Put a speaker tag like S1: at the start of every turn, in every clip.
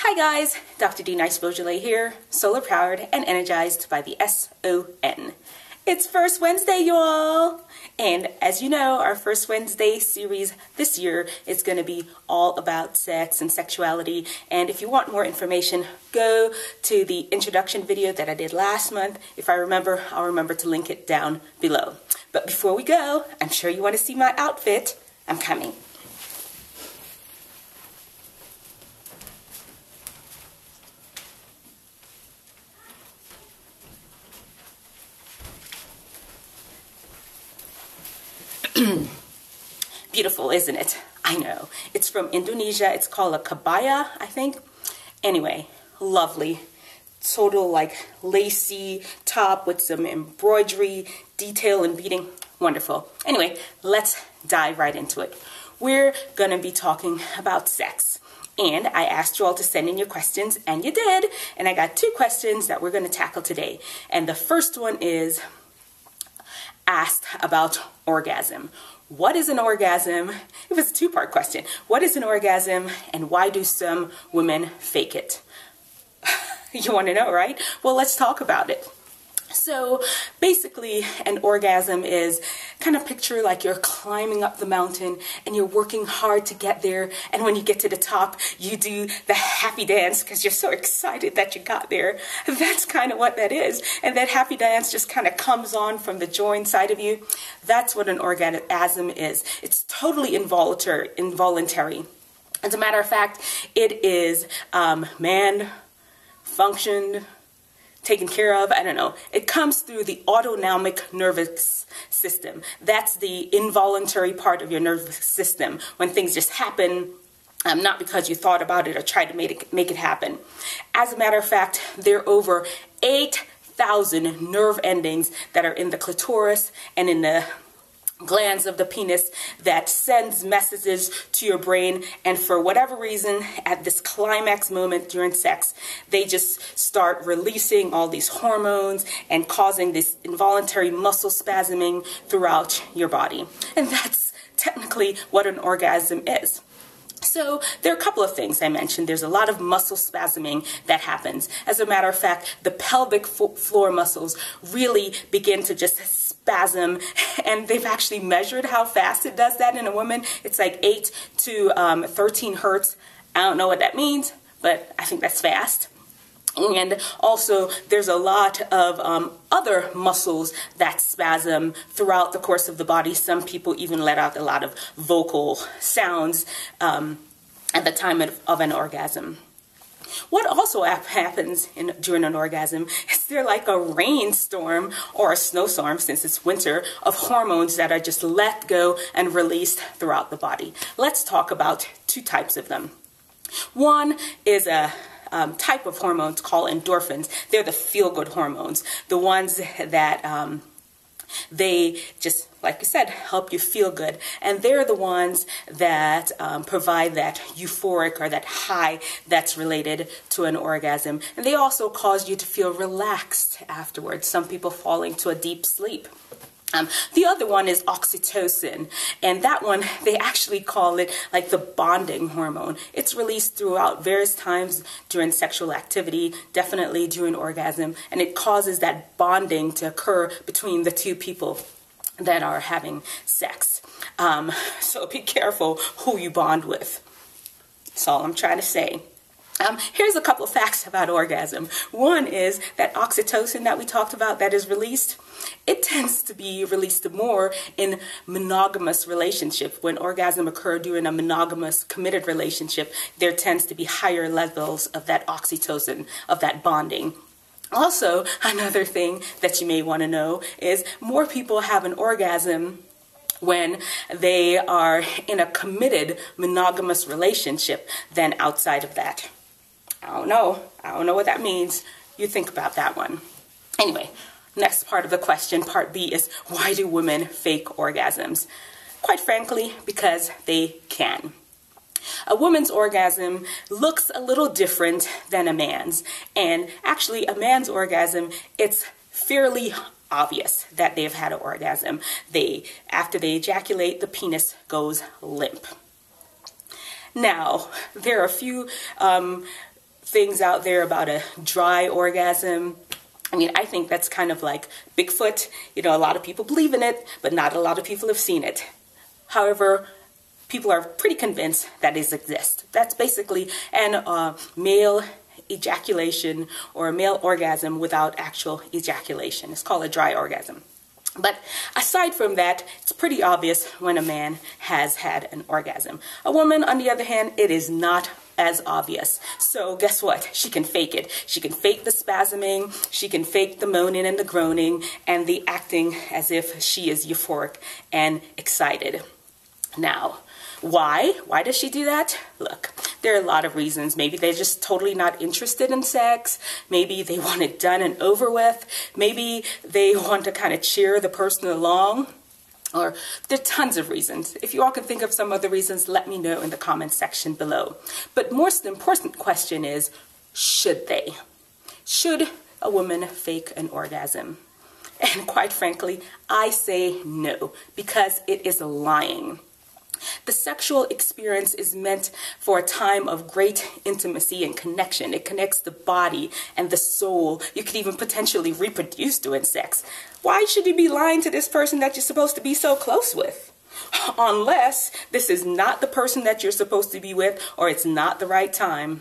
S1: Hi guys, Dr. D-nice Beaugelin here, solar powered and energized by the SON. It's First Wednesday, y'all! And as you know, our First Wednesday series this year is going to be all about sex and sexuality. And if you want more information, go to the introduction video that I did last month. If I remember, I'll remember to link it down below. But before we go, I'm sure you want to see my outfit. I'm coming. Beautiful, isn't it? I know. It's from Indonesia. It's called a kabaya, I think. Anyway, lovely. Total like lacy top with some embroidery, detail and beading. Wonderful. Anyway, let's dive right into it. We're going to be talking about sex. And I asked you all to send in your questions, and you did. And I got 2 questions that we're going to tackle today. And the first one is asked about orgasm. What is an orgasm? It was a 2-part question. What is an orgasm, and why do some women fake it? You want to know, right? Well, let's talk about it. So basically, an orgasm is kind of picture like you're climbing up the mountain and you're working hard to get there. And when you get to the top, you do the happy dance because you're so excited that you got there. That's kind of what that is. And that happy dance just kind of comes on from the joy inside of you. That's what an orgasm is. It's totally involuntary. As a matter of fact, it is man functioned, taken care of, I don't know. It comes through the autonomic nervous system. That's the involuntary part of your nervous system when things just happen, not because you thought about it or tried to make it happen. As a matter of fact, there are over 8,000 nerve endings that are in the clitoris and in the glands of the penis that sends messages to your brain, and for whatever reason at this climax moment during sex they just start releasing all these hormones and causing this involuntary muscle spasming throughout your body. And that's technically what an orgasm is. So there are a couple of things I mentioned. There's a lot of muscle spasming that happens. As a matter of fact, the pelvic floor muscles really begin to just spasm, and they've actually measured how fast it does that in a woman. It's like 8 to 13 hertz. I don't know what that means, but I think that's fast. And also, there's a lot of other muscles that spasm throughout the course of the body. Some people even let out a lot of vocal sounds at the time of an orgasm. What also happens during an orgasm is there like a rainstorm or a snowstorm, since it's winter, of hormones that are just let go and released throughout the body. Let's talk about 2 types of them. One is a type of hormones called endorphins. They're the feel-good hormones, the ones that they just, like you said, help you feel good. And they're the ones that provide that euphoric or that high that's related to an orgasm. And they also cause you to feel relaxed afterwards. Some people fall into a deep sleep. The other one is oxytocin, and that one, they actually call it like the bonding hormone. It's released throughout various times during sexual activity, definitely during orgasm, and it causes that bonding to occur between the 2 people that are having sex. So be careful who you bond with. That's all I'm trying to say. Here's a couple of facts about orgasm. One is that oxytocin that we talked about that is released, it tends to be released more in monogamous relationship. When orgasm occurs during a monogamous committed relationship, there tends to be higher levels of that oxytocin, of that bonding. Also, another thing that you may want to know is more people have an orgasm when they are in a committed monogamous relationship than outside of that. I don't know what that means. You think about that one. Anyway, next part of the question, part B, is why do women fake orgasms? Quite frankly, because they can. A woman's orgasm looks a little different than a man's. And actually, a man's orgasm, it's fairly obvious that they've had an orgasm. After they ejaculate, the penis goes limp. Now, there are a few things out there about a dry orgasm. I mean, I think that's kind of like Bigfoot. You know, a lot of people believe in it, but not a lot of people have seen it. However, people are pretty convinced that it exists. That's basically an male ejaculation or a male orgasm without actual ejaculation. It's called a dry orgasm. But aside from that, it's pretty obvious when a man has had an orgasm. A woman, on the other hand, it is not as obvious. So guess what? She can fake it. She can fake the spasming, she can fake the moaning and the groaning, and the acting as if she is euphoric and excited. Now, why? Why does she do that? Look, there are a lot of reasons. Maybe they're just totally not interested in sex. Maybe they want it done and over with. Maybe they want to kind of cheer the person along. Or there are tons of reasons. If you all can think of some other reasons, let me know in the comments section below. But most important question is, should they? Should a woman fake an orgasm? And quite frankly, I say no, because it is lying. The sexual experience is meant for a time of great intimacy and connection. It connects the body and the soul. You could even potentially reproduce doing sex. Why should you be lying to this person that you're supposed to be so close with? Unless this is not the person that you're supposed to be with, or it's not the right time.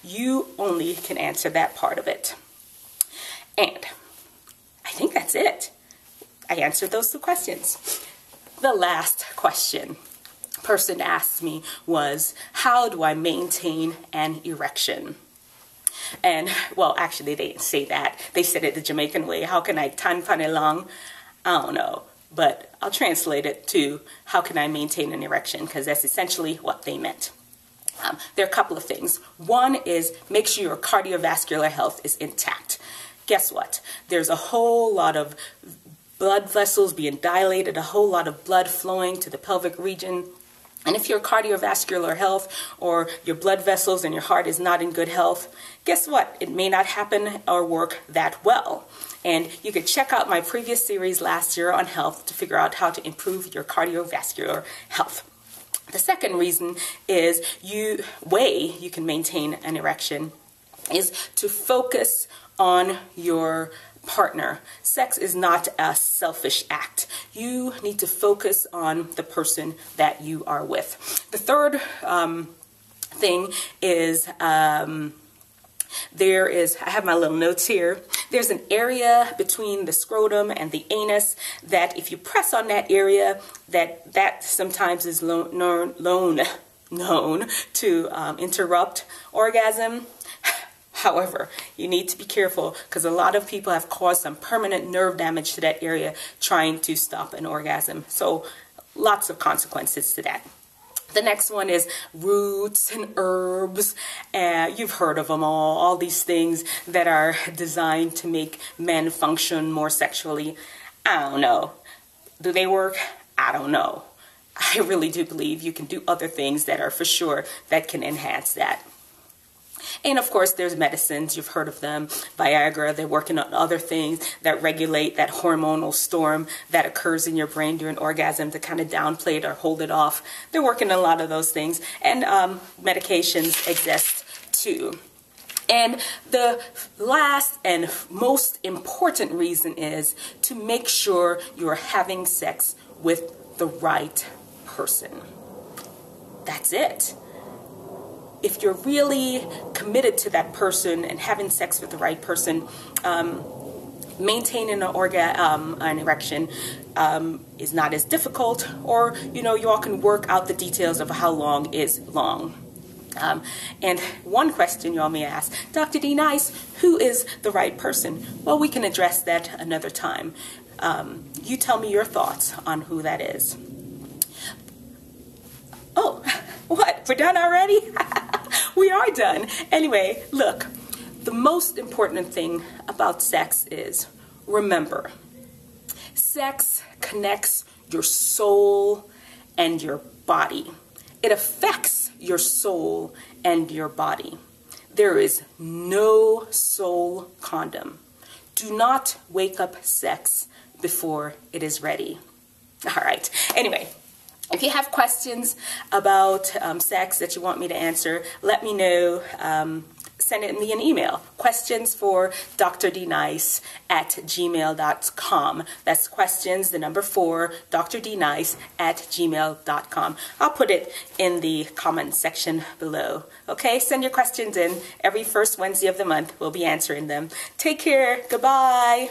S1: You only can answer that part of it. And I think that's it. I answered those two questions. The last question person asked me was, how do I maintain an erection? And, well, actually, they didn't say that. They said it the Jamaican way. How can I tan panelang? I don't know. But I'll translate it to, how can I maintain an erection? Because that's essentially what they meant. There are a couple of things. One is, make sure your cardiovascular health is intact. Guess what? There's a whole lot of blood vessels being dilated, a whole lot of blood flowing to the pelvic region. And if your cardiovascular health or your blood vessels and your heart is not in good health, guess what? It may not happen or work that well. And you can check out my previous series last year on health to figure out how to improve your cardiovascular health. The second reason is you can maintain an erection is to focus on your partner. Sex is not a selfish act. You need to focus on the person that you are with. The third thing is, I have my little notes here. There's an area between the scrotum and the anus that if you press on that area, that sometimes is known to interrupt orgasm. However, you need to be careful because a lot of people have caused some permanent nerve damage to that area trying to stop an orgasm. So lots of consequences to that. The next one is roots and herbs. You've heard of them all these things that are designed to make men function more sexually. I don't know. Do they work? I don't know. I really do believe you can do other things that are for sure that can enhance that. And of course, there's medicines. You've heard of them. Viagra. They're working on other things that regulate that hormonal storm that occurs in your brain during orgasm to kind of downplay it or hold it off. They're working on a lot of those things. And medications exist too. And the last and most important reason is to make sure you're having sex with the right person. That's it. If you're really committed to that person and having sex with the right person, maintaining an erection is not as difficult, or you all can work out the details of how long is long. And one question you all may ask, Dr. D-nice, who is the right person? Well, we can address that another time. You tell me your thoughts on who that is. Oh, what? We're done already? We are done. Anyway, look, the most important thing about sex is, remember, sex connects your soul and your body. It affects your soul and your body. There is no soul condom. Do not wake up sex before it is ready. All right. Anyway, if you have questions about sex that you want me to answer, let me know. send me an email. Questions for Dr.D-nice at gmail.com. That's questions, the number 4, Dr.D-nice at gmail.com. I'll put it in the comment section below. Okay, send your questions in. Every first Wednesday of the month, we'll be answering them. Take care. Goodbye.